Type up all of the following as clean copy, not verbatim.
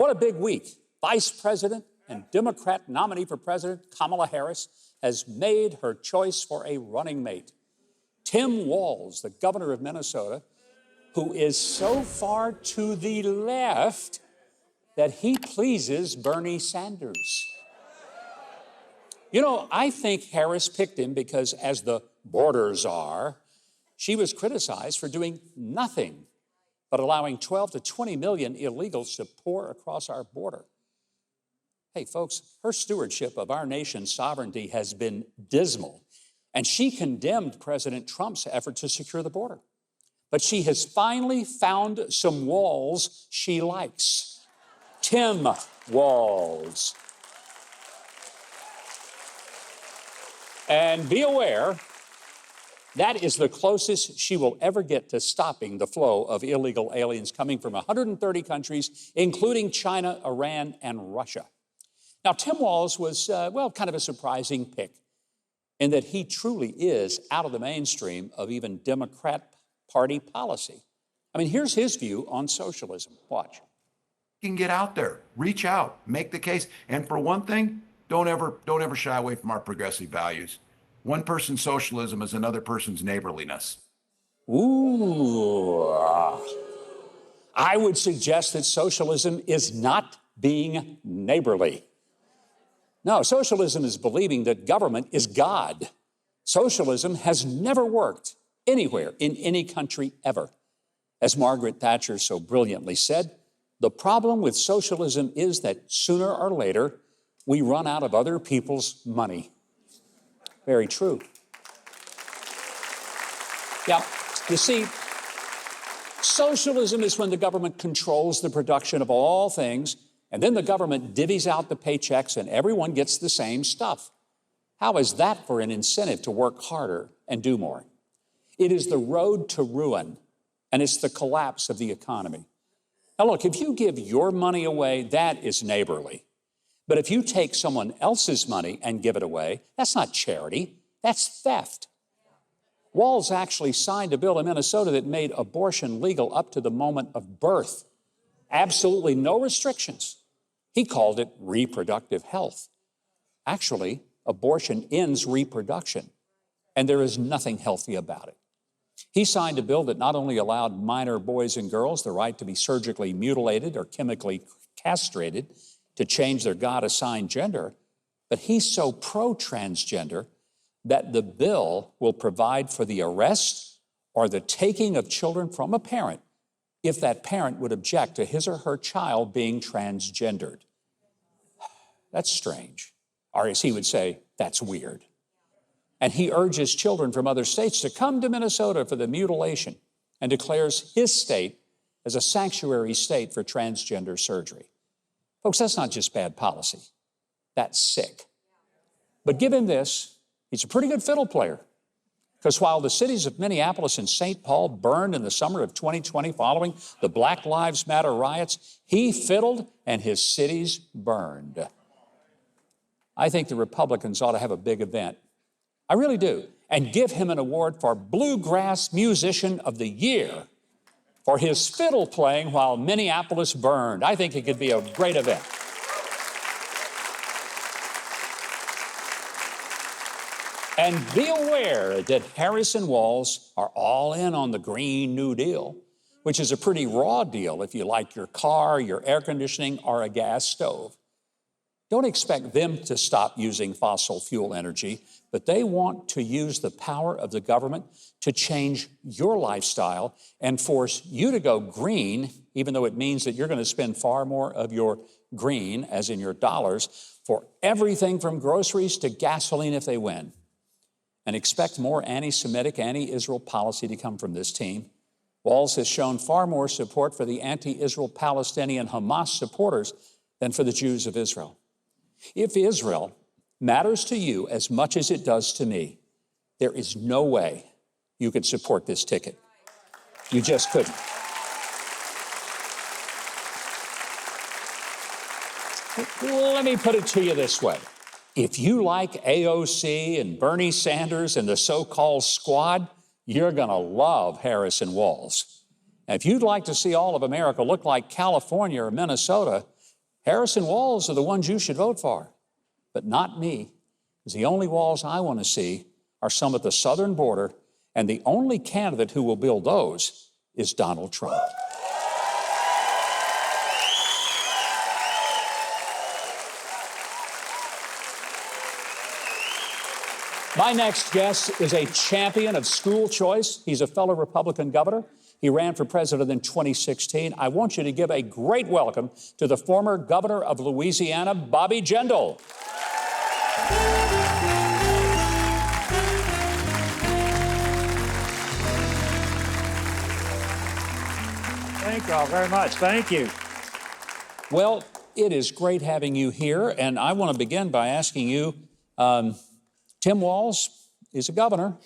What a big week. Vice President and Democrat nominee for president Kamala Harris has made her choice for a running mate. Tim Walz, the governor of Minnesota, who is so far to the left that he pleases Bernie Sanders. You know, I think Harris picked him because, as the border czar, she was criticized for doing nothing but allowing 12 to 20 million illegals to pour across our border. Hey, folks, her stewardship of our nation's sovereignty has been dismal, and she condemned President Trump's effort to secure the border. But she has finally found some walls she likes. Tim Walz. And be aware, that is the closest she will ever get to stopping the flow of illegal aliens coming from 130 countries, including China, Iran, and Russia. Now, Tim Walz was, kind of a surprising pick in that he truly is out of the mainstream of even Democrat Party policy. I mean, here's his view on socialism. Watch. You can get out there, reach out, make the case. And for one thing, don't ever shy away from our progressive values. One person's socialism is another person's neighborliness. Ooh. I would suggest that socialism is not being neighborly. No, socialism is believing that government is God. Socialism has never worked anywhere in any country ever. As Margaret Thatcher so brilliantly said, the problem with socialism is that sooner or later, we run out of other people's money. Very true. Yeah, you see, socialism is when the government controls the production of all things, and then the government divvies out the paychecks and everyone gets the same stuff. How is that for an incentive to work harder and do more? It is the road to ruin, and it's the collapse of the economy. Now look, if you give your money away, that is neighborly. But if you take someone else's money and give it away, that's not charity, that's theft. Walz actually signed a bill in Minnesota that made abortion legal up to the moment of birth. Absolutely no restrictions. He called it reproductive health. Actually, abortion ends reproduction, and there is nothing healthy about it. He signed a bill that not only allowed minor boys and girls the right to be surgically mutilated or chemically castrated to change their God-assigned gender, but he's so pro-transgender that the bill will provide for the arrest or the taking of children from a parent if that parent would object to his or her child being transgendered. That's strange. Or as he would say, that's weird. And he urges children from other states to come to Minnesota for the mutilation and declares his state as a sanctuary state for transgender surgery. Folks, that's not just bad policy. That's sick. But give him this, he's a pretty good fiddle player. Because while the cities of Minneapolis and St. Paul burned in the summer of 2020 following the Black Lives Matter riots, he fiddled and his cities burned. I think the Republicans ought to have a big event. I really do. And give him an award for Bluegrass Musician of the Year for his fiddle playing while Minneapolis burned. I think it could be a great event. And be aware that Harris and Walz are all in on the Green New Deal, which is a pretty raw deal if you like your car, your air conditioning, or a gas stove. Don't expect them to stop using fossil fuel energy, but they want to use the power of the government to change your lifestyle and force you to go green, even though it means that you're going to spend far more of your green, as in your dollars, for everything from groceries to gasoline if they win. And expect more anti-Semitic, anti-Israel policy to come from this team. Walz has shown far more support for the anti-Israel Palestinian Hamas supporters than for the Jews of Israel. If Israel matters to you as much as it does to me, there is no way you could support this ticket. You just couldn't. Let me put it to you this way. If you like AOC and Bernie Sanders and the so-called squad, you're going to love Harris and Walz. And if you'd like to see all of America look like California or Minnesota, Harris and Walz are the ones you should vote for, but not me, because the only walls I want to see are some at the southern border, and the only candidate who will build those is Donald Trump. My next guest is a champion of school choice. He's a fellow Republican governor. He ran for president in 2016. I want you to give a great welcome to the former governor of Louisiana, Bobby Jindal. Thank you all very much. Thank you. Well, it is great having you here, and I want to begin by asking you, Tim Walz is a governor.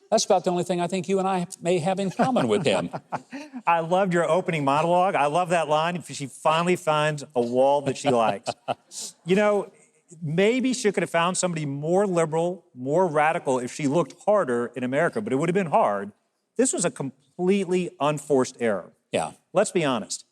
That's about the only thing I think you and I may have in common with him. I loved your opening monologue. I love that line. She finally finds a wall that she likes. You know, maybe she could have found somebody more liberal, more radical if she looked harder in America, but it would have been hard. This was a completely unforced error. Yeah. Let's be honest.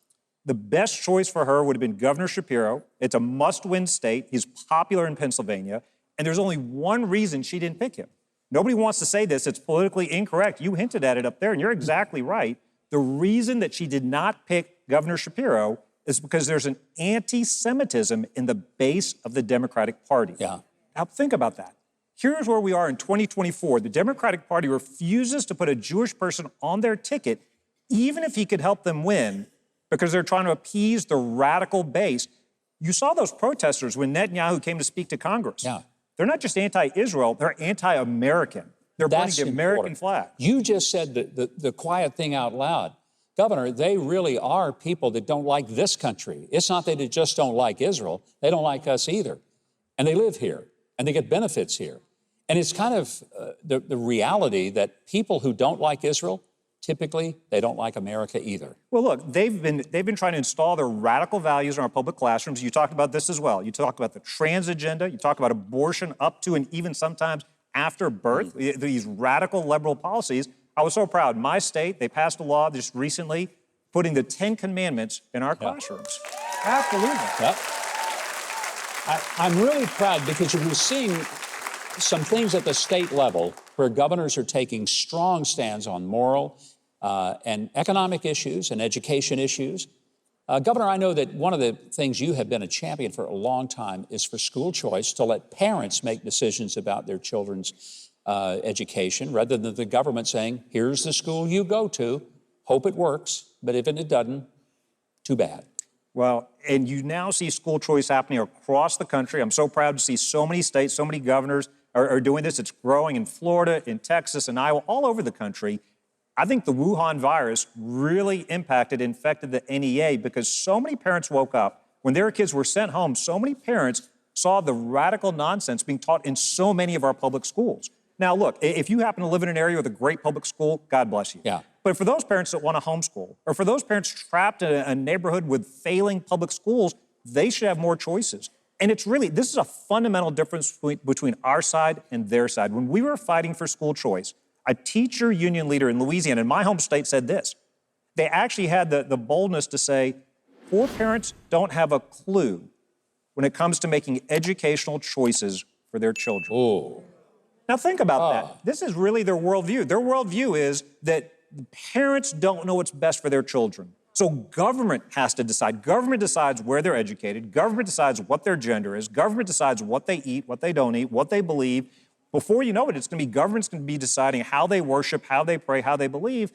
The best choice for her would have been Governor Shapiro. It's a must-win state. He's popular in Pennsylvania. And there's only one reason she didn't pick him. Nobody wants to say this. It's politically incorrect. You hinted at it up there, and you're exactly right. The reason that she did not pick Governor Shapiro is because there's an anti-Semitism in the base of the Democratic Party. Yeah. Now, think about that. Here's where we are in 2024. The Democratic Party refuses to put a Jewish person on their ticket, even if he could help them win, because they're trying to appease the radical base. You saw those protesters when Netanyahu came to speak to Congress. Yeah. They're not just anti-Israel, they're anti-American. They're burning the American flag. You just said the quiet thing out loud. Governor, they really are people that don't like this country. It's not that they just don't like Israel. They don't like us either. And they live here, and they get benefits here. And it's kind of the reality that people who don't like Israel, typically, they don't like America either. Well, look, they've been trying to install their radical values in our public classrooms. You talked about this as well. You talk about the trans agenda. You talk about abortion up to and even sometimes after birth, these radical liberal policies. I was so proud. My state, they passed a law just recently putting the 10 Commandments in our classrooms. Absolutely. Yep. I'm really proud because we're seeing some things at the state level where governors are taking strong stands on moral and economic issues and education issues. Governor, I know that one of the things you have been a champion for a long time is for school choice, to let parents make decisions about their children's education rather than the government saying, here's the school you go to, hope it works, but if it doesn't, too bad. Well, and you now see school choice happening across the country. I'm so proud to see so many states, so many governors are doing this. It's growing in Florida, in Texas, in Iowa, all over the country. I think the Wuhan virus really infected the NEA because so many parents woke up when their kids were sent home. So many parents saw the radical nonsense being taught in so many of our public schools. Now, look, if you happen to live in an area with a great public school, God bless you. Yeah. But for those parents that want to homeschool, or for those parents trapped in a neighborhood with failing public schools, they should have more choices. And this is a fundamental difference between our side and their side. When we were fighting for school choice, a teacher union leader in Louisiana, in my home state, said this. They actually had the boldness to say, poor parents don't have a clue when it comes to making educational choices for their children. Oh. Now think about that. This is really their worldview. Their worldview is that parents don't know what's best for their children. So government has to decide. Government decides where they're educated. Government decides what their gender is. Government decides what they eat, what they don't eat, what they believe. Before you know it, government's going to be deciding how they worship, how they pray, how they believe.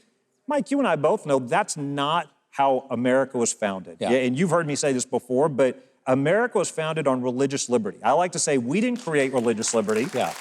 Mike, you and I both know that's not how America was founded. Yeah. And you've heard me say this before, but America was founded on religious liberty. I like to say we didn't create religious liberty. Yeah.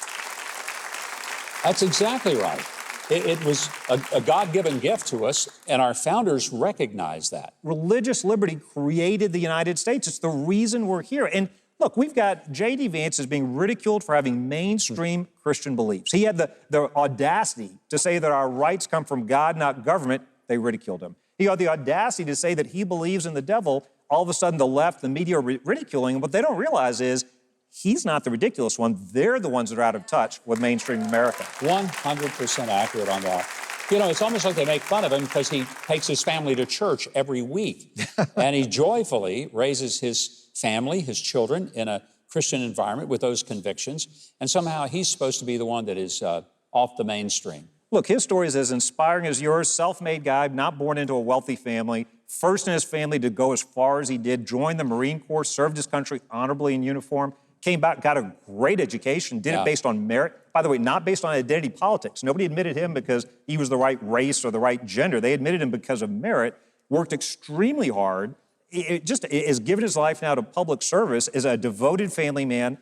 That's exactly right. It was a God-given gift to us, and our founders recognized that. Religious liberty created the United States. It's the reason we're here. And look, we've got J.D. Vance is being ridiculed for having mainstream Christian beliefs. He had the audacity to say that our rights come from God, not government. They ridiculed him. He had the audacity to say that he believes in the devil. All of a sudden, the left, the media are ridiculing him. What they don't realize is he's not the ridiculous one. They're the ones that are out of touch with mainstream America. 100% accurate on that. You know, it's almost like they make fun of him because he takes his family to church every week. And he joyfully raises his family, his children, in a Christian environment with those convictions. And somehow he's supposed to be the one that is off the mainstream. Look, his story is as inspiring as yours. Self-made guy, not born into a wealthy family, first in his family to go as far as he did, joined the Marine Corps, served his country honorably in uniform, came back, got a great education, did it based on merit. By the way, not based on identity politics. Nobody admitted him because he was the right race or the right gender. They admitted him because of merit, worked extremely hard, is given his life now to public service, is a devoted family man.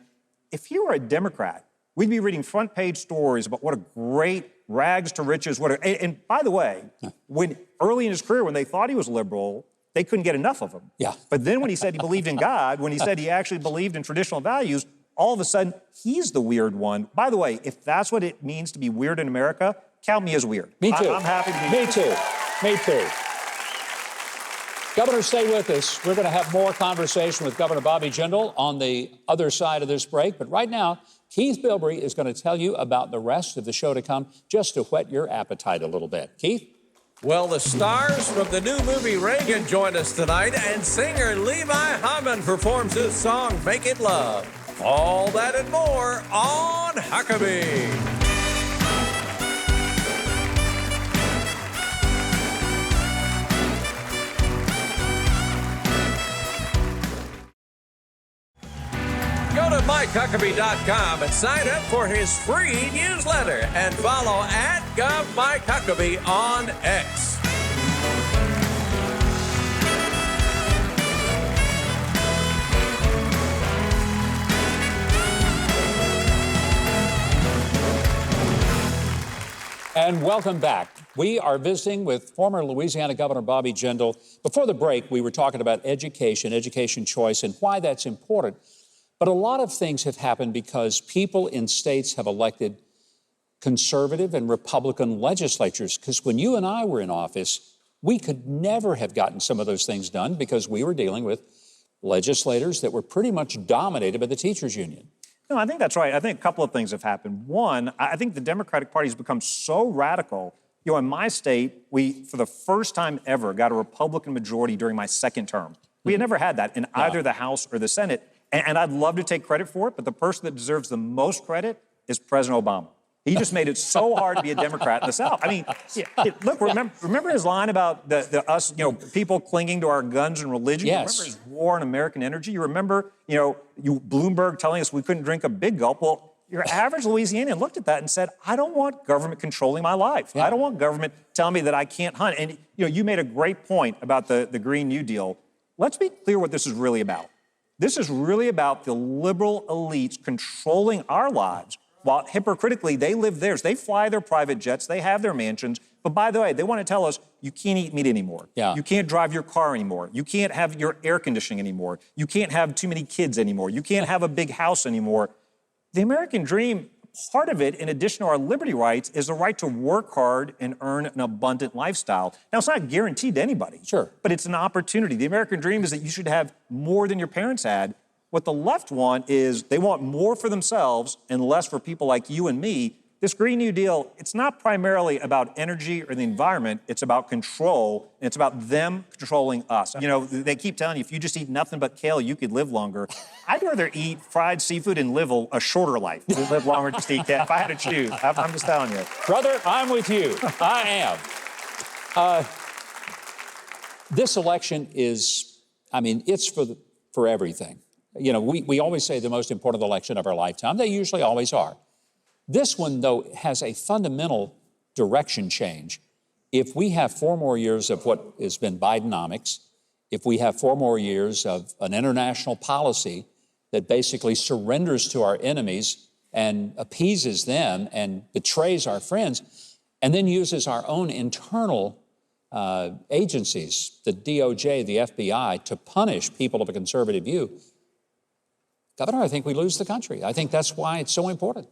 If he were a Democrat, we'd be reading front page stories about what a great rags to riches. And by the way, when early in his career, when they thought he was liberal, they couldn't get enough of him. Yeah. But then when he said he believed in God, when he said he actually believed in traditional values, all of a sudden, he's the weird one. By the way, if that's what it means to be weird in America, count me as weird. Me too. I'm happy to be Me too. Me too. Governor, stay with us. We're going to have more conversation with Governor Bobby Jindal on the other side of this break. But right now, Keith Bilbrey is going to tell you about the rest of the show to come, just to whet your appetite a little bit. Keith? Well, the stars from the new movie Reagan join us tonight, and singer Levi Hammond performs his song, Make It Love. All that and more on Huckabee. Go to MikeHuckabee.com and sign up for his free newsletter and follow @GovMikeHuckabee on X. And welcome back. We are visiting with former Louisiana Governor Bobby Jindal. Before the break, we were talking about education choice, and why that's important. But a lot of things have happened because people in states have elected conservative and Republican legislatures. Because when you and I were in office, we could never have gotten some of those things done because we were dealing with legislators that were pretty much dominated by the teachers union. No, I think that's right. I think a couple of things have happened. One, I think the Democratic Party has become so radical. You know, in my state, we, for the first time ever, got a Republican majority during my second term. We had never had that in either the House or the Senate. And I'd love to take credit for it, but the person that deserves the most credit is President Obama. He just made it so hard to be a Democrat in the South. I mean, look, remember his line about us, people clinging to our guns and religion? Yes. You remember his war on American energy? You remember, Bloomberg telling us we couldn't drink a big gulp? Well, your average Louisianian looked at that and said, I don't want government controlling my life. Yeah. I don't want government telling me that I can't hunt. And, you made a great point about the Green New Deal. Let's be clear what this is really about. This is really about the liberal elites controlling our lives, while hypocritically they live theirs. They fly their private jets, they have their mansions, but by the way, they want to tell us you can't eat meat anymore. Yeah. You can't drive your car anymore. You can't have your air conditioning anymore. You can't have too many kids anymore. You can't have a big house anymore. The American dream, part of it, in addition to our liberty rights, is the right to work hard and earn an abundant lifestyle. Now, it's not guaranteed to anybody. Sure. But it's an opportunity. The American dream is that you should have more than your parents had. What the left want is they want more for themselves and less for people like you and me. This Green New Deal, it's not primarily about energy or the environment. It's about control, and it's about them controlling us. They keep telling you, if you just eat nothing but kale, you could live longer. I'd rather eat fried seafood and live a shorter life than live longer just to eat that. If I had to choose, I'm just telling you. Brother, I'm with you. I am. This election is, it's for everything. We always say the most important election of our lifetime. They usually always are. This one, though, has a fundamental direction change. If we have 4 more years of what has been Bidenomics, if we have 4 more years of an international policy that basically surrenders to our enemies and appeases them and betrays our friends, and then uses our own internal agencies, the DOJ, the FBI, to punish people of a conservative view, Governor, I think we lose the country. I think that's why it's so important.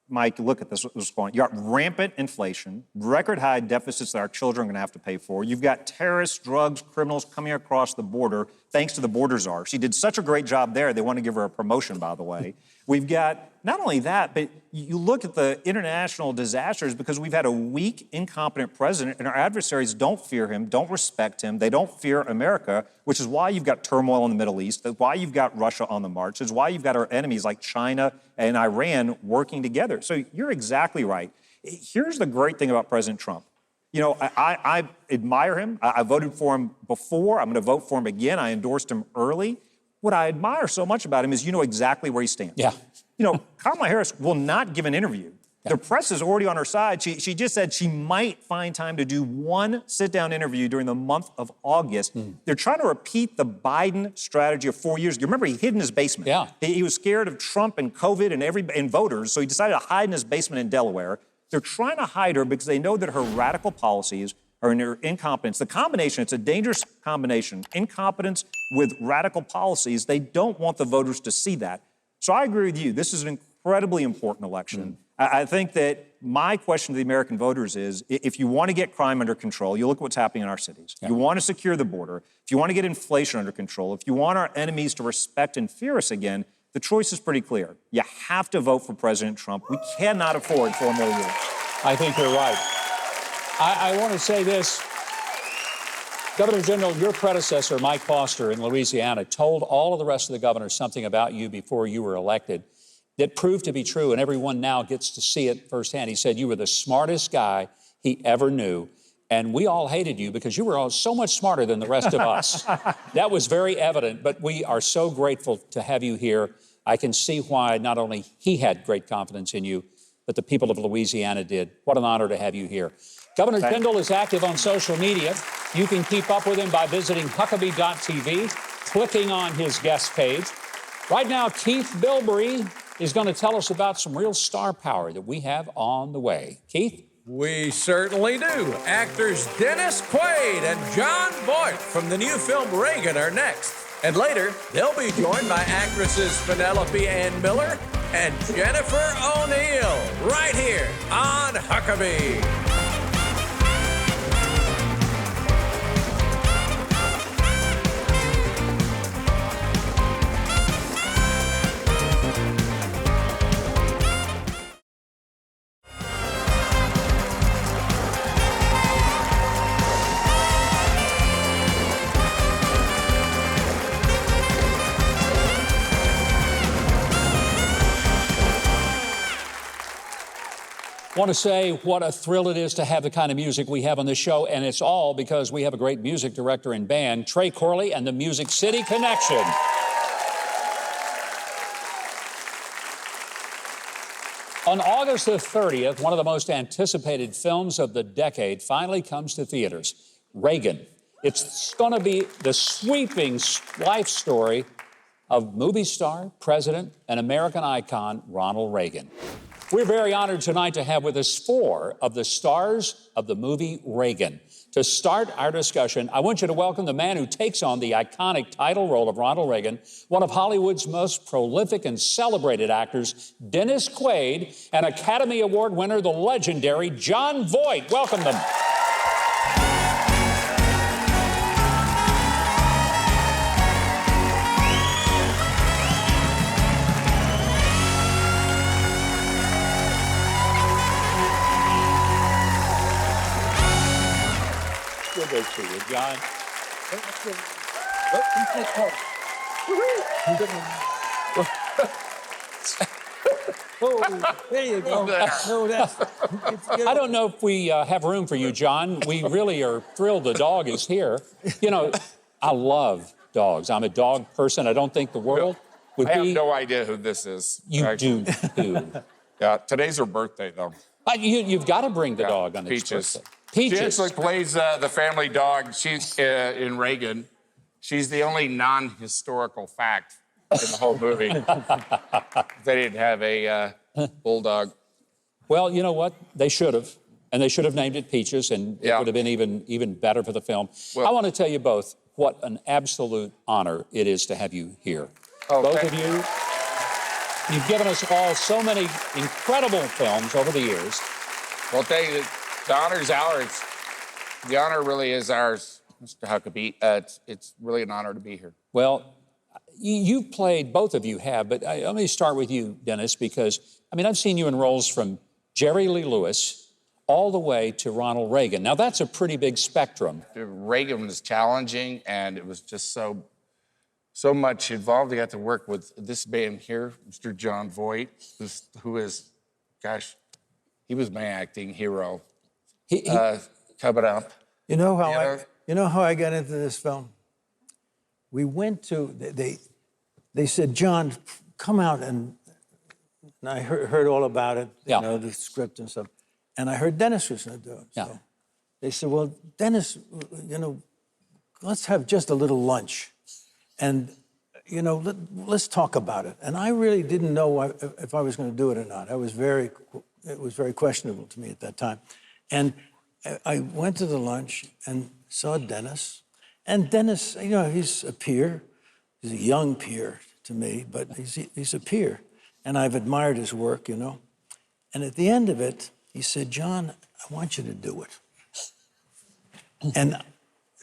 Mike, look at this point. You got rampant inflation, record high deficits that our children are going to have to pay for. You've got terrorists, drugs, criminals coming across the border, thanks to the border czar. She did such a great job there, they want to give her a promotion, by the way. We've got not only that, but you look at the international disasters because we've had a weak, incompetent president, and our adversaries don't fear him, don't respect him, they don't fear America, which is why you've got turmoil in the Middle East, that's why you've got Russia on the march, it's why you've got our enemies like China and Iran working together. So you're exactly right. Here's the great thing about President Trump. You know, I admire him. I voted for him before. I'm going to vote for him again. I endorsed him early. What I admire so much about him is you know exactly where he stands. Yeah. You know, Kamala Harris will not give an interview. Yeah. The press is already on her side. She just said she might find time to do one sit-down interview during the month of August. They're trying to repeat the Biden strategy of 4 years. You remember he hid in his basement. Yeah. He was scared of Trump and COVID and voters, so he decided to hide in his basement in Delaware. They're trying to hide her because they know that her radical policies or in her incompetence. The combination, it's a dangerous combination. Incompetence with radical policies. They don't want the voters to see that. So I agree with you. This is an incredibly important election. I think that my question to the American voters is, if you want to get crime under control, you look at what's happening in our cities. You want to secure the border. If you want to get inflation under control, if you want our enemies to respect and fear us again, the choice is pretty clear. You have to vote for President Trump. We cannot afford 4 more years. I think you're right. I want to say this. Governor General, your predecessor, Mike Foster in Louisiana, told all of the rest of the governors something about you before you were elected that proved to be true, and everyone now gets to see it firsthand. He said you were the smartest guy he ever knew, and we all hated you because you were all so much smarter than the rest of us. That was very evident, but we are so grateful to have you here. I can see why not only he had great confidence in you, but the people of Louisiana did. What an honor to have you here. Governor Jindal is active on social media. You can keep up with him by visiting Huckabee.tv, clicking on his guest page. Right now, Keith Bilbrey is going to tell us about some real star power that we have on the way. Keith? We certainly do. Actors Dennis Quaid and Jon Voight from the new film Reagan are next. And later, they'll be joined by actresses Penelope Ann Miller and Jennifer O'Neill right here on Huckabee. Want to say what a thrill it is to have the kind of music we have on this show, and it's all because we have a great music director and band, Trey Corley and the Music City Connection. On August the 30th, one of the most anticipated films of the decade finally comes to theaters, Reagan. It's going to be the sweeping life story of movie star, president, and American icon Ronald Reagan. We're very honored tonight to have with us 4 of the stars of the movie Reagan. To start our discussion, I want you to welcome the man who takes on the iconic title role of Ronald Reagan, one of Hollywood's most prolific and celebrated actors, Dennis Quaid, and Academy Award winner, the legendary Jon Voight. Welcome them. Good to see you, Jon. Oh, there you go. No, I don't know if we have room for you, Jon. We really are thrilled the dog is here. You know, I love dogs. I'm a dog person. I don't think the world would be... I have no idea who this is. You do, too. Yeah, today's her birthday, though. You've got to bring the dog on its Peaches. birthday. Peaches. She actually plays the family dog. She's in Reagan. She's the only non-historical fact in the whole movie. They didn't have a bulldog. Well, you know what? They should have. And they should have named it Peaches, and it would have been even better for the film. Well, I want to tell you both what an absolute honor it is to have you here. Both of you. You've given us all so many incredible films over the years. Well, Dave, the honor's ours. The honor really is ours, Mr. Huckabee. It's really an honor to be here. Well, you've played, both of you have, but let me start with you, Dennis, because, I mean, I've seen you in roles from Jerry Lee Lewis all the way to Ronald Reagan. Now, that's a pretty big spectrum. Reagan was challenging, and it was just so much involved. You got to work with this man here, Mr. Jon Voight, who is, gosh, he was my acting hero. Coming up. You know how I got into this film? We went to, they said, John, come out, and I heard all about it, you know, the script and stuff. And I heard Dennis was going to do it. So they said, well, Dennis, you know, let's have just a little lunch. And, you know, let's talk about it. And I really didn't know if I was going to do it or not. It was very questionable to me at that time. And I went to the lunch and saw Dennis. And Dennis, you know, he's a peer. He's a young peer to me, but he's a peer. And I've admired his work, you know. And at the end of it, he said, John, I want you to do it. And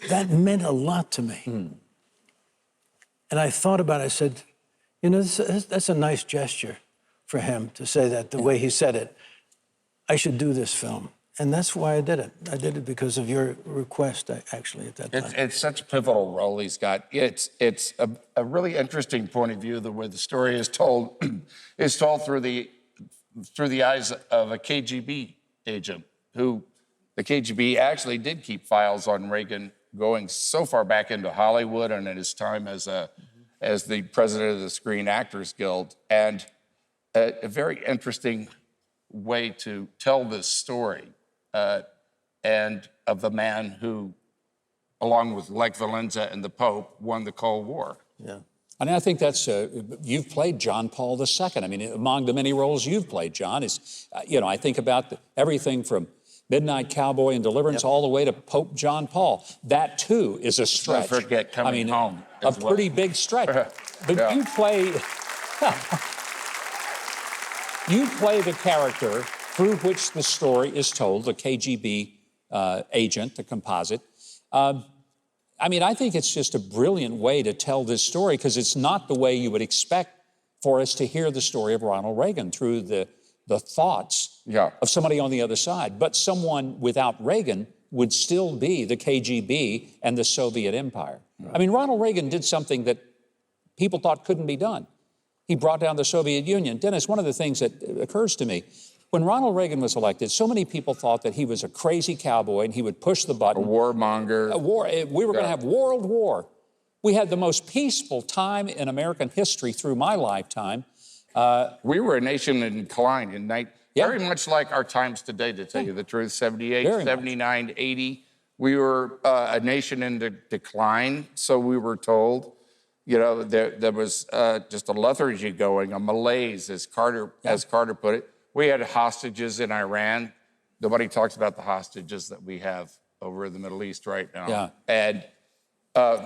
that meant a lot to me. And I thought about it. I said, you know, that's a nice gesture for him to say that the way he said it. I should do this film. And that's why I did it. I did it because of your request, actually, at that time. It's such a pivotal role he's got. It's a really interesting point of view, the way the story is told through the eyes of a KGB agent, who the KGB actually did keep files on Reagan going so far back into Hollywood and in his time as the president of the Screen Actors Guild. And a very interesting way to tell this story, and of the man who, along with Lech Walesa and the Pope, won the Cold War. Yeah. And I think that's, you've played John Paul II. I mean, among the many roles you've played, John, is, you know, I think about everything from Midnight Cowboy and Deliverance all the way to Pope John Paul. That, too, is a stretch. Don't forget Coming Home. A pretty big stretch. But you play the character through which the story is told, the KGB agent, the composite. I mean, I think it's just a brilliant way to tell this story, because it's not the way you would expect for us to hear the story of Ronald Reagan through the thoughts of somebody on the other side. But someone without Reagan would still be the KGB and the Soviet Empire. I mean, Ronald Reagan did something that people thought couldn't be done. He brought down the Soviet Union. Dennis, one of the things that occurs to me, when Ronald Reagan was elected, so many people thought that he was a crazy cowboy and he would push the button. A warmonger. We were going to have world war. We had the most peaceful time in American history through my lifetime. We were a nation in decline in very much like our times today, to tell you the truth. 78, Very 79, much. 80. We were a nation in decline, so we were told. You know, there was just a lethargy going, a malaise, as Carter put it. We had hostages in Iran. Nobody talks about the hostages that we have over in the Middle East right now. And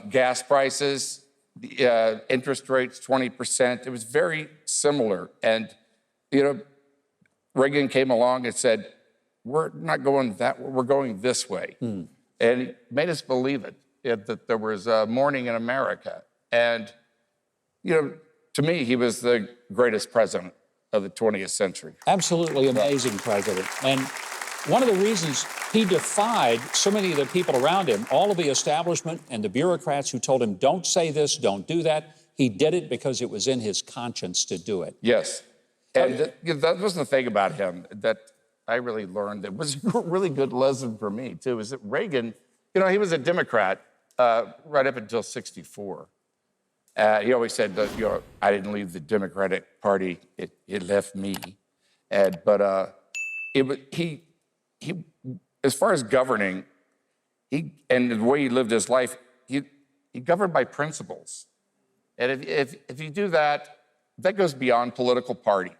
gas prices, interest rates, 20%. It was very similar. And, you know, Reagan came along and said, we're not going that way, we're going this way. And he made us believe it, that there was a morning in America. And, you know, to me, he was the greatest president of the 20th century. Absolutely amazing president. And one of the reasons he defied so many of the people around him, all of the establishment and the bureaucrats who told him, don't say this, don't do that, he did it because it was in his conscience to do it. Yes. And that was the thing about him that I really learned that was a really good lesson for me, too, is that Reagan, you know, he was a Democrat right up until 64. He always said that, you know, I didn't leave the Democratic Party; it left me. But he, as far as governing, and the way he lived his life, he governed by principles. And if you do that, that goes beyond political party.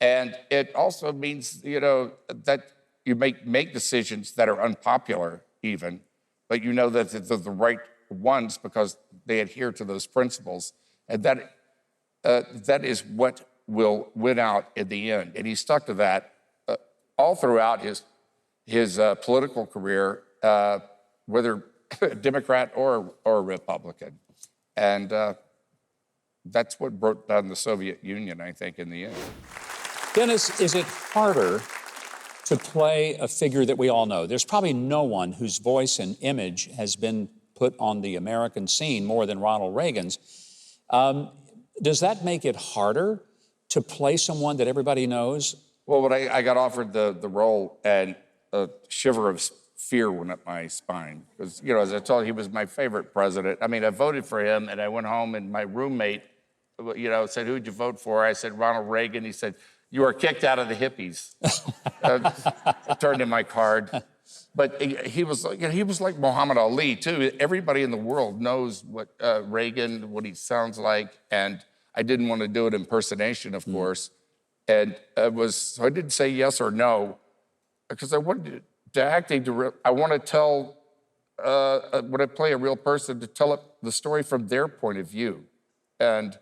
And it also means, you know, that you make decisions that are unpopular, even, but you know that they're the right ones because they adhere to those principles, and that is what will win out in the end. And he stuck to that all throughout his political career, whether a Democrat or a Republican. And that's what broke down the Soviet Union, I think, in the end. Dennis, is it harder to play a figure that we all know? There's probably no one whose voice and image has been put on the American scene more than Ronald Reagan's. Does that make it harder to play someone that everybody knows? Well, when I got offered the role, and a shiver of fear went up my spine. Because, you know, as I told you, he was my favorite president. I mean, I voted for him, and I went home, and my roommate, you know, said, "Who'd you vote for?" I said, "Ronald Reagan." He said, "You are kicked out of the hippies." I turned in my card. But he was like Muhammad Ali, too. Everybody in the world knows what Reagan, what he sounds like. And I didn't want to do an impersonation, of course. And so I didn't say yes or no, because I wanted to acting I want to tell, when I play a real person, to tell the story from their point of view. And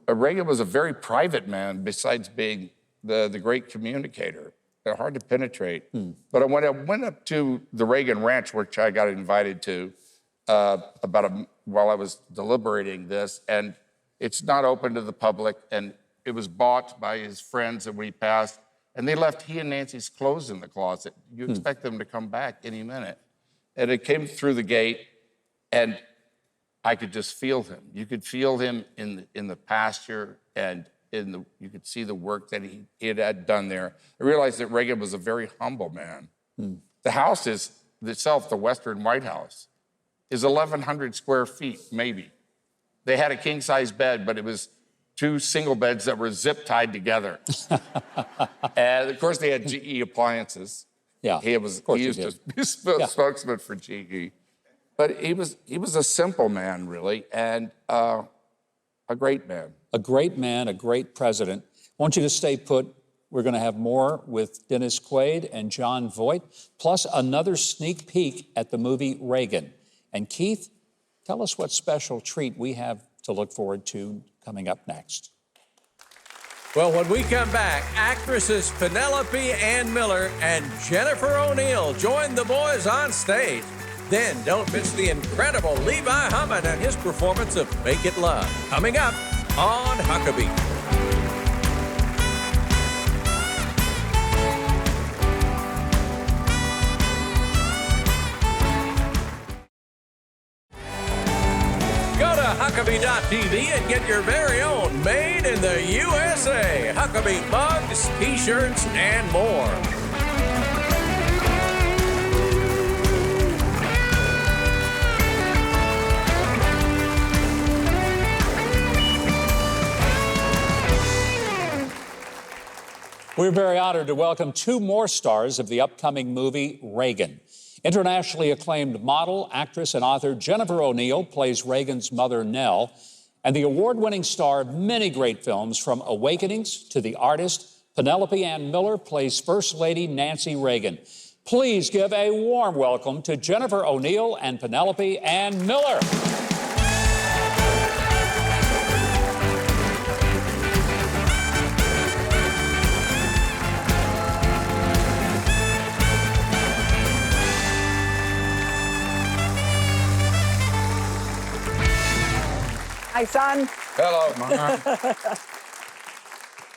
Reagan was a very private man, besides being the great communicator. They're hard to penetrate. But when I went up to the Reagan Ranch, which I got invited to while I was deliberating this, and it's not open to the public, and it was bought by his friends that we passed, and they left he and Nancy's clothes in the closet. You expect them to come back any minute. And it came through the gate, and I could just feel him. You could feel him in the pasture, and you could see the work that he had done there. I realized that Reagan was a very humble man. The house itself, the Western White House, is 1,100 square feet, maybe. They had a king-size bed, but it was 2 single beds that were zip-tied together. And, of course, they had GE appliances. Yeah, he used to be a spokesman for GE. But he was a simple man, really, and a great man. A great man, a great president. I want you to stay put. We're going to have more with Dennis Quaid and Jon Voight, plus another sneak peek at the movie Reagan. And Keith, tell us what special treat we have to look forward to coming up next. Well, when we come back, actresses Penelope Ann Miller and Jennifer O'Neill join the boys on stage. Then don't miss the incredible Levi Hammond and his performance of Make It Love. Coming up on Huckabee. Go to Huckabee.tv and get your very own made in the USA Huckabee mugs, t-shirts, and more. We're very honored to welcome 2 more stars of the upcoming movie Reagan. Internationally acclaimed model, actress, and author Jennifer O'Neill plays Reagan's mother, Nell, and the award-winning star of many great films, from Awakenings to The Artist, Penelope Ann Miller plays First Lady Nancy Reagan. Please give a warm welcome to Jennifer O'Neill and Penelope Ann Miller. Hi, son. Hello, Mom.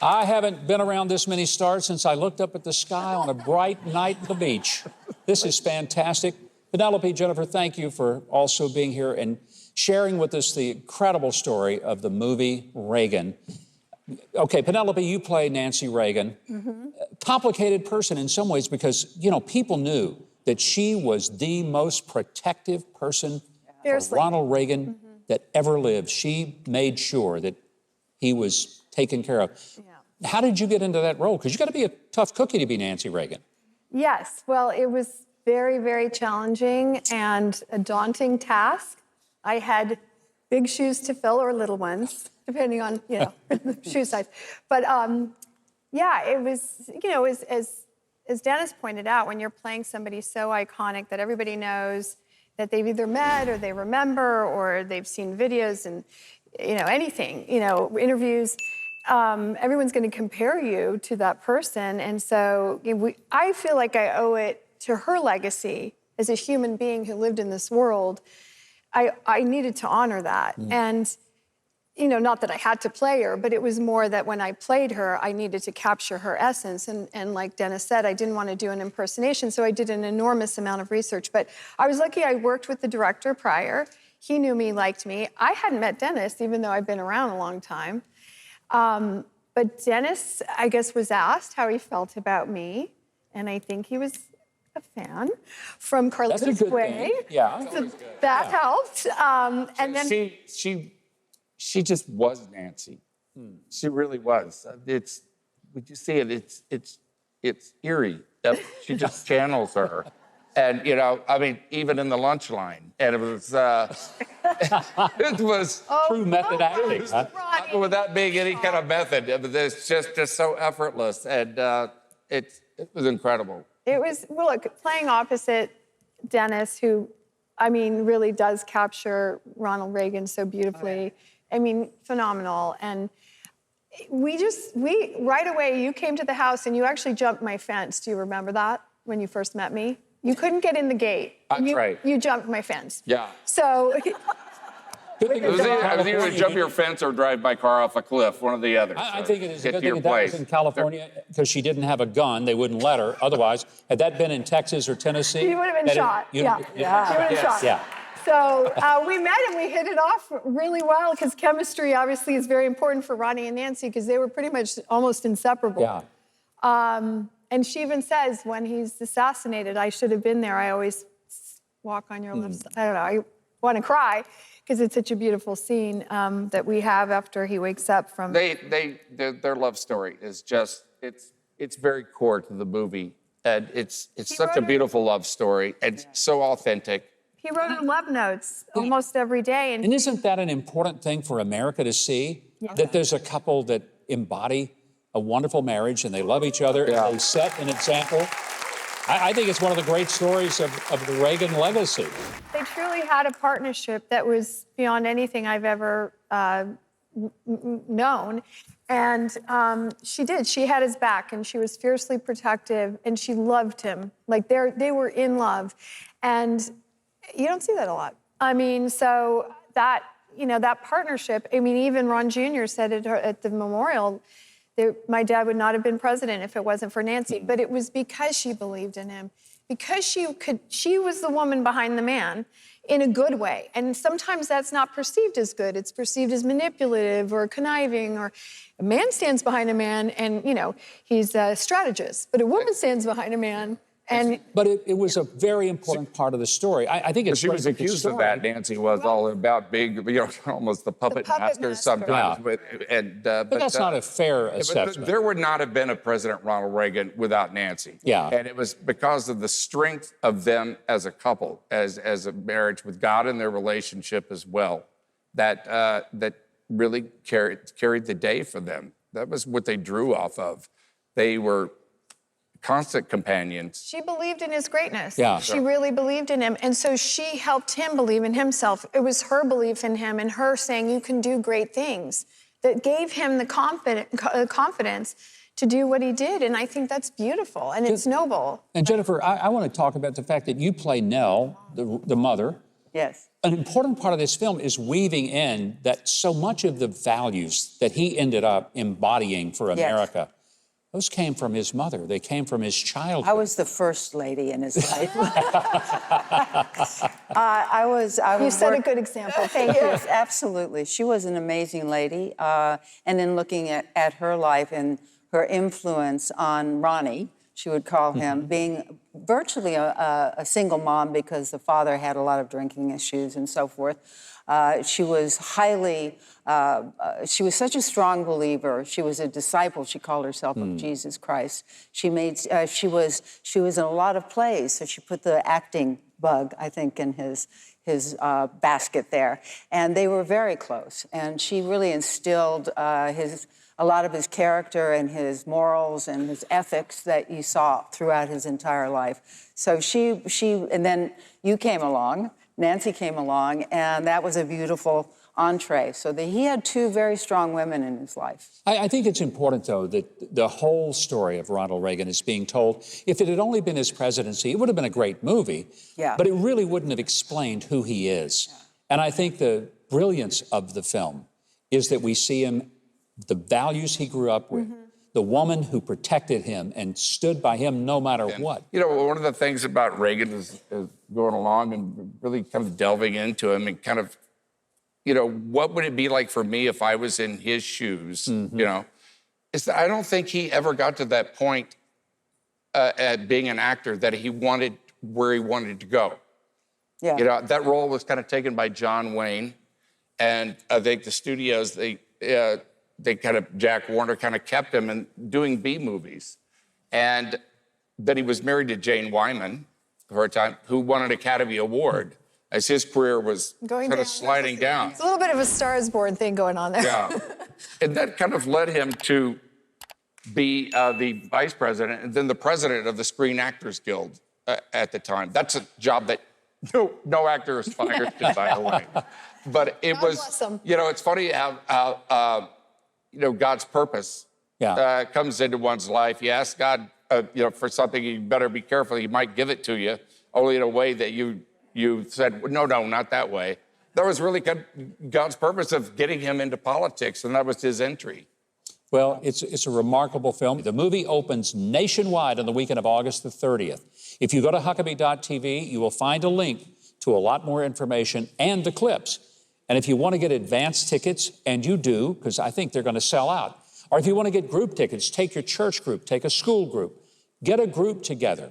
I haven't been around this many stars since I looked up at the sky on a bright night at the beach. This is fantastic. Penelope, Jennifer, thank you for also being here and sharing with us the incredible story of the movie Reagan. Okay, Penelope, you play Nancy Reagan. Complicated person in some ways because, you know, people knew that she was the most protective person for Ronald Reagan that ever lived. She made sure that he was taken care of. How did you get into that role? Because you got to be a tough cookie to be Nancy Reagan. Yes, well, it was very, very challenging and a daunting task. I had big shoes to fill or little ones, depending on, you know, the shoe size. But yeah, it was, you know, as Dennis pointed out, when you're playing somebody so iconic that everybody knows that they've either met or they remember or they've seen videos and, you know, anything, you know, interviews, everyone's going to compare you to that person. And so I feel like I owe it to her legacy as a human being who lived in this world. I needed to honor that. And not that I had to play her, but it was more that when I played her, I needed to capture her essence. And like Dennis said, I didn't want to do an impersonation, so I did an enormous amount of research. But I was lucky I worked with the director prior. He knew me, liked me. I hadn't met Dennis, even though I've been around a long time. But Dennis, I guess, was asked how he felt about me, and I think he was a fan from Carlitos That's a good Way. thing. Yeah. So that helped. And then She just was Nancy. She really was. Would you see it? It's eerie. She just channels her. And, I mean, even in the lunch line. And it was, True method acting. Huh? without being any kind of method. It's just so effortless. And it was incredible. it was, well, look, playing opposite Dennis, who, I mean, really does capture Ronald Reagan so beautifully. I mean, phenomenal. And we right away, you came to the house and you actually jumped my fence. Do you remember that when you first met me? You couldn't get in the gate. That's right. You jumped my fence. Yeah. So It was either jump your fence or drive my car off a cliff, one or the other. I think it is a Get good to your thing that was place. in California because she didn't have a gun. They wouldn't let her. Otherwise, had that been in Texas or Tennessee, you would have been shot. You Yeah. would have been shot. Yeah. So we met and we hit it off really well because chemistry obviously is very important for Ronnie and Nancy because they were pretty much almost inseparable. Yeah. And she even says when he's assassinated, I should have been there. I always walk on your left side. I don't know. I want to cry because it's such a beautiful scene that we have after he wakes up from. Their love story is just it's very core to the movie, and it's such a beautiful love story and so authentic. He wrote her love notes almost every day. And isn't that an important thing for America to see? Yeah. That there's a couple that embody a wonderful marriage and they love each other and they set an example. I think it's one of the great stories of the Reagan legacy. They truly had a partnership that was beyond anything I've ever known. And she did. She had his back, and she was fiercely protective, and she loved him. Like, they were in love. And you don't see that a lot. I mean, so that, that partnership, I mean, even Ron Jr. said it at the memorial, my dad would not have been president if it wasn't for Nancy. But it was because she believed in him, because she was the woman behind the man in a good way. And sometimes that's not perceived as good. It's perceived as manipulative or conniving, or a man stands behind a man and, he's a strategist. But a woman stands behind a man. But it was a very important part of the story. I think it's She was accused of that. Nancy was all about being, almost the puppet master sometimes. Yeah. But that's not a fair assessment. There would not have been a President Ronald Reagan without Nancy. Yeah. And it was because of the strength of them as a couple, as a marriage with God in their relationship as well, that really carried the day for them. That was what they drew off of. They were constant companions. She believed in his greatness. Yeah. She really believed in him. And so she helped him believe in himself. It was her belief in him and her saying, you can do great things, that gave him the confidence to do what he did. And I think that's beautiful and it's noble. And Jennifer, I want to talk about the fact that you play Nell, the mother. Yes. An important part of this film is weaving in that so much of the values that he ended up embodying for America, those came from his mother. They came from his childhood. I was the first lady in his life. I was. You set a good example. Thank you. Yes, absolutely. She was an amazing lady. And in looking at her life and her influence on Ronnie, she would call him, being virtually a single mom because the father had a lot of drinking issues and so forth. She was she was such a strong believer. She was a disciple, she called herself, of Jesus Christ. She was in a lot of plays, so she put the acting bug, I think, in his basket there. And they were very close. And she really instilled a lot of his character and his morals and his ethics that you saw throughout his entire life. So and then you came along, Nancy came along, and that was a beautiful entree. So he had two very strong women in his life. I think it's important, though, that the whole story of Ronald Reagan is being told. If it had only been his presidency, it would have been a great movie, but it really wouldn't have explained who he is. And I think the brilliance of the film is that we see him, the values he grew up with, the woman who protected him and stood by him no matter what. You know, one of the things about Reagan is going along and really kind of delving into him and kind of, you know, what would it be like for me if I was in his shoes, you know, is that I don't think he ever got to that point at being an actor that he wanted where he wanted to go. Yeah. You know, that role was kind of taken by John Wayne, and I think the studios, they kind of, Jack Warner kind of kept him in doing B movies. And then he was married to Jane Wyman for a time, who won an Academy Award as his career was kind of sliding down. It's a little bit of a Star is Born thing going on there. Yeah. And that kind of led him to be the vice president and then the president of the Screen Actors Guild at the time. That's a job that no actor aspires to, by the way. But it God was, bless 'em. you know, it's funny how you know, God's purpose comes into one's life. You ask God, you know, for something, you better be careful. He might give it to you, only in a way that you said, no, not that way. That was really God's purpose of getting him into politics, and that was his entry. Well, it's a remarkable film. The movie opens nationwide on the weekend of August the 30th. If you go to Huckabee.tv, you will find a link to a lot more information and the clips. And if you want to get advance tickets, and you do, because I think they're going to sell out, or if you want to get group tickets, take your church group, take a school group, get a group together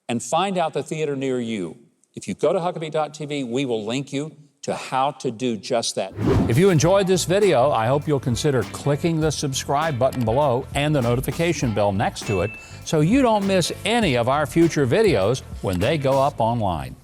and find out the theater near you. If you go to Huckabee.tv, we will link you to how to do just that. If you enjoyed this video, I hope you'll consider clicking the subscribe button below and the notification bell next to it so you don't miss any of our future videos when they go up online.